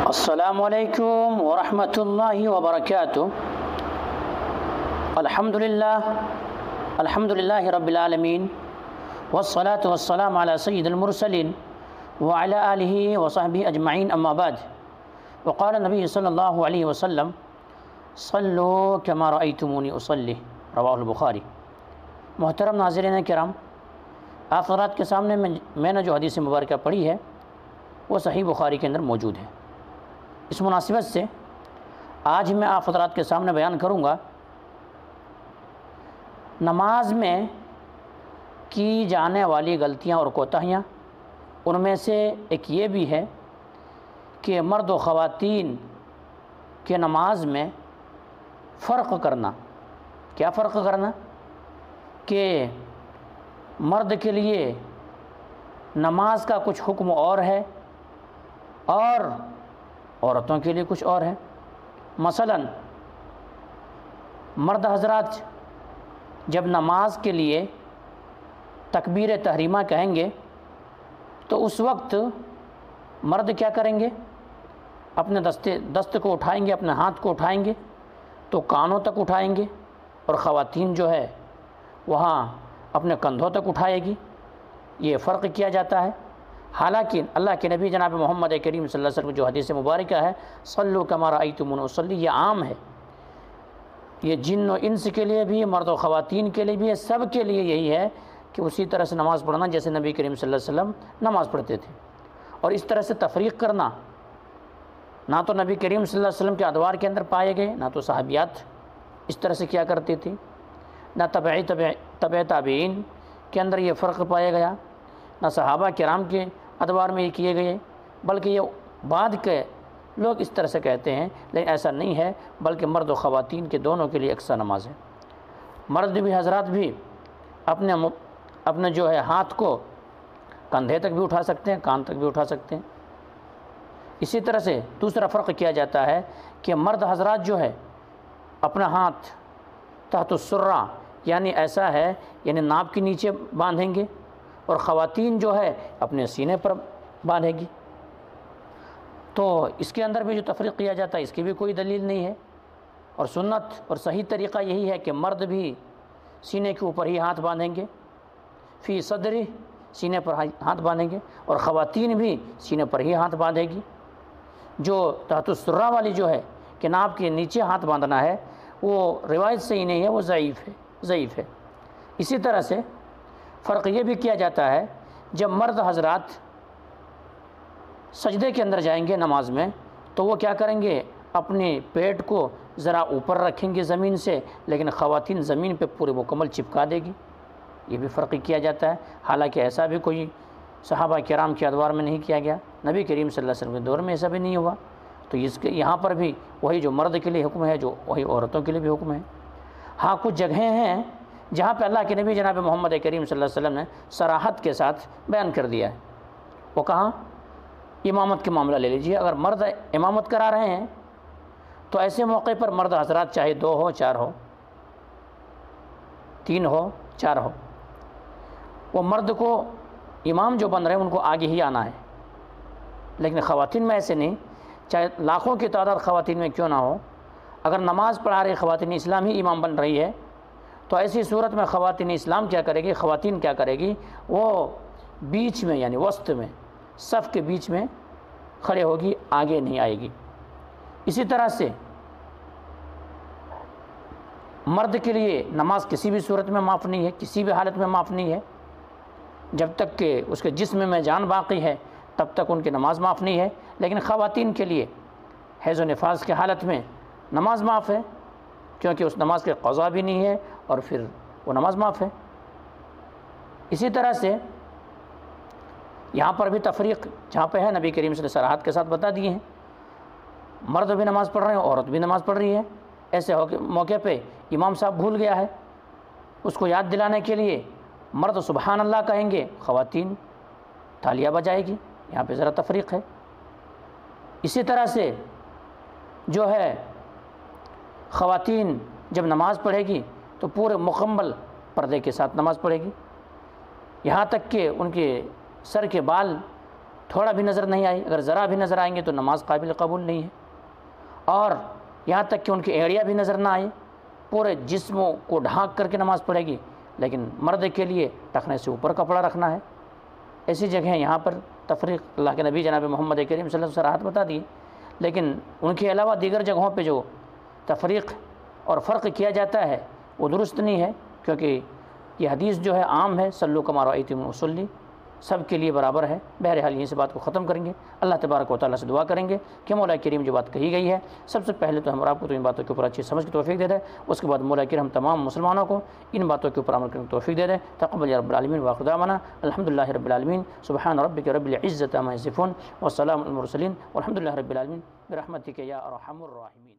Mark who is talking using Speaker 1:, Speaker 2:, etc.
Speaker 1: السلام علیکم ورحمۃ اللہ وبرکاتہ۔ الحمد للہ رب العالمین والصلاة والسلام علی سید المرسلین وعلی آلہ وصحبہ اجمعین، اما بعد۔ وقال نبی صلی اللہ علیہ وسلم صلوا کما رأیتمونی اصلی، رواہ البخاری۔ محترم ناظرین کرام، آپ حضرات کے سامنے میں نے جو حدیث مبارکہ پڑھی ہے وہ صحیح بخاری کے اندر موجود ہے۔ اس مناسبت سے آج میں آپ حضرات کے سامنے بیان کروں گا نماز میں کی جانے والی غلطیاں اور کوتاہیاں۔ ان میں سے ایک یہ بھی ہے کہ مرد و خواتین کے نماز میں فرق کرنا۔ کیا فرق کرنا؟ کہ مرد کے لیے نماز کا کچھ حکم اور ہے اور عورتوں کے لیے کچھ اور ہے۔ مثلا مرد حضرات جب نماز کے لیے تکبیر تحریمہ کہیں گے تو اس وقت مرد کیا کریں گے؟ اپنے دست کو اٹھائیں گے، اپنے ہاتھ کو اٹھائیں گے تو کانوں تک اٹھائیں گے، اور خواتین جو ہے وہاں اپنے کندھوں تک اٹھائے گی۔ یہ فرق کیا جاتا ہے۔ حالانکہ اللہ کے نبی جناب محمد کریم صلی اللہ علیہ وسلم جو حدیث مبارکہ ہے صلوا کما رأیتمونی اصلی، یہ عام ہے۔ یہ جن و انس کے لیے بھی، مرد و خواتین کے لیے بھی ہے، سب کے لیے یہی ہے کہ اسی طرح سے نماز پڑھنا جیسے نبی کریم صلی اللہ علیہ وسلم نماز پڑھتے تھے۔ اور اس طرح سے تفریق کرنا نہ تو نبی کریم صلی اللہ علیہ وسلم کے ادوار کے اندر پائے گئے، نہ تو صحابیات اس طرح سے کیا کرتی تھی، نہ تبع تابعین کے اندر یہ فرق پایا گیا، نہ صحابہ کرام کے ادوار میں یہ کیے گئے، بلکہ یہ بعد کے لوگ اس طرح سے کہتے ہیں، لیکن ایسا نہیں ہے، بلکہ مرد و خواتین کے دونوں کے لیے یکساں نماز ہے۔ مرد بھی حضرات بھی اپنے جو ہے ہاتھ کو کندھے تک بھی اٹھا سکتے ہیں، کان تک بھی اٹھا سکتے ہیں۔ اسی طرح سے دوسرا فرق کیا جاتا ہے کہ مرد حضرات جو ہے اپنا ہاتھ تحت السرہ یعنی ایسا ہے، یعنی ناپ کے نیچے باندھیں گے، اور خواتین جو ہے اپنے سینے پر باندھے گی۔ تو اس کے اندر بھی جو تفریق کیا جاتا ہے اس کی بھی کوئی دلیل نہیں ہے، اور سنت اور صحیح طریقہ یہی ہے کہ مرد بھی سینے کے اوپر ہی ہاتھ باندھیں گے، فی صدری، سینے پر ہاتھ باندھیں گے، اور خواتین بھی سینے پر ہی ہاتھ باندھے گی۔ جو تحت السرہ والی جو ہے کہ ناپ کے نیچے ہاتھ باندھنا ہے، وہ روایت صحیح نہیں ہے، وہ ضعیف ہے۔ اسی طرح سے فرق یہ بھی کیا جاتا ہے، جب مرد حضرات سجدے کے اندر جائیں گے نماز میں تو وہ کیا کریں گے؟ اپنے پیٹ کو ذرا اوپر رکھیں گے زمین سے، لیکن خواتین زمین پہ پورے مکمل چپکا دے گی۔ یہ بھی فرق کیا جاتا ہے، حالانکہ ایسا بھی کوئی صحابہ کرام کے ادوار میں نہیں کیا گیا، نبی کریم صلی اللہ علیہ وسلم کے دور میں ایسا بھی نہیں ہوا۔ تو یہاں پر بھی وہی جو مرد کے لیے حکم ہے جو وہی عورتوں کے لیے بھی حکم ہے۔ ہاں کچھ جگہیں ہیں جہاں پہ اللہ کے نبی جناب محمد کریم صلی اللہ علیہ وسلم نے صراحت کے ساتھ بیان کر دیا ہے۔ وہ کہاں؟ امامت کے معاملہ لے لیجیے۔ اگر مرد امامت کرا رہے ہیں تو ایسے موقع پر مرد حضرات چاہے 2 ہو 4 ہو، 3 ہو 4 ہو، وہ مرد کو امام جو بن رہے ہیں ان کو آگے ہی آنا ہے۔ لیکن خواتین میں ایسے نہیں، چاہے لاکھوں کی تعداد خواتین میں کیوں نہ ہو، اگر نماز پڑھا رہی خواتین اسلام ہی امام بن رہی ہے تو ایسی صورت میں خواتین اسلام کیا کرے گی؟ خواتین کیا کرے گی؟ وہ بیچ میں یعنی وسط میں، صف کے بیچ میں کھڑے ہوگی، آگے نہیں آئے گی۔ اسی طرح سے مرد کے لیے نماز کسی بھی صورت میں معاف نہیں ہے، کسی بھی حالت میں معاف نہیں ہے۔ جب تک کہ اس کے جسم میں جان باقی ہے تب تک ان کی نماز معاف نہیں ہے، لیکن خواتین کے لیے حیض و نفاس کی حالت میں نماز معاف ہے، کیونکہ اس نماز کے قضا بھی نہیں ہے اور پھر وہ نماز معاف ہے۔ اسی طرح سے یہاں پر بھی تفریق جہاں پہ ہے نبی کریم صلی اللہ علیہ وسلم صراحت کے ساتھ بتا دیے ہیں، مرد بھی نماز پڑھ رہے ہیں، عورت بھی نماز پڑھ رہی ہے۔ ایسے موقع پہ امام صاحب بھول گیا ہے، اس کو یاد دلانے کے لیے مرد سبحان اللہ کہیں گے، خواتین تالیاں بجائے گی۔ یہاں پہ ذرا تفریق ہے۔ اسی طرح سے جو ہے خواتین جب نماز پڑھے گی تو پورے مکمل پردے کے ساتھ نماز پڑھے گی، یہاں تک کہ ان کے سر کے بال تھوڑا بھی نظر نہیں آئی، اگر ذرا بھی نظر آئیں گے تو نماز قابل قبول نہیں ہے۔ اور یہاں تک کہ ان کی ایڑیاں بھی نظر نہ آئے، پورے جسم کو ڈھانک کر کے نماز پڑھے گی، لیکن مرد کے لیے ٹخنے سے اوپر کپڑا رکھنا ہے۔ ایسی جگہیں یہاں پر تفریق اللہ کے نبی جناب محمد کریم صلی اللہ علیہ وسلم صراحت بتا دی، لیکن ان کے علاوہ دیگر جگہوں پہ جو تفریق اور فرق کیا جاتا ہے وہ درست نہیں ہے، کیونکہ یہ حدیث جو ہے عام ہے، صلو کما رأیتمونی اصلی، سب کے لیے برابر ہے۔ بہرحال یہیں سے بات کو ختم کریں گے، اللہ تبارک و تعالیٰ سے دعا کریں گے کہ مولا کریم جو بات کہی گئی ہے، سب سے پہلے تو ہم اور آپ کو تو ان باتوں کے اوپر اچھی سمجھ کی توفیق دے دے، اس کے بعد مولا کریم ہم تمام مسلمانوں کو ان باتوں کے اوپر عمل کرنے کی توفیق دے دے۔ تقبل یا رب العالمین وآخر دعوانا الحمدللہ رب العالمین، سبحان ربک رب العزۃ عما یصفون والسلام علی المرسلین والحمدللہ رب العالمین برحمتک یا ارحم الراحمین۔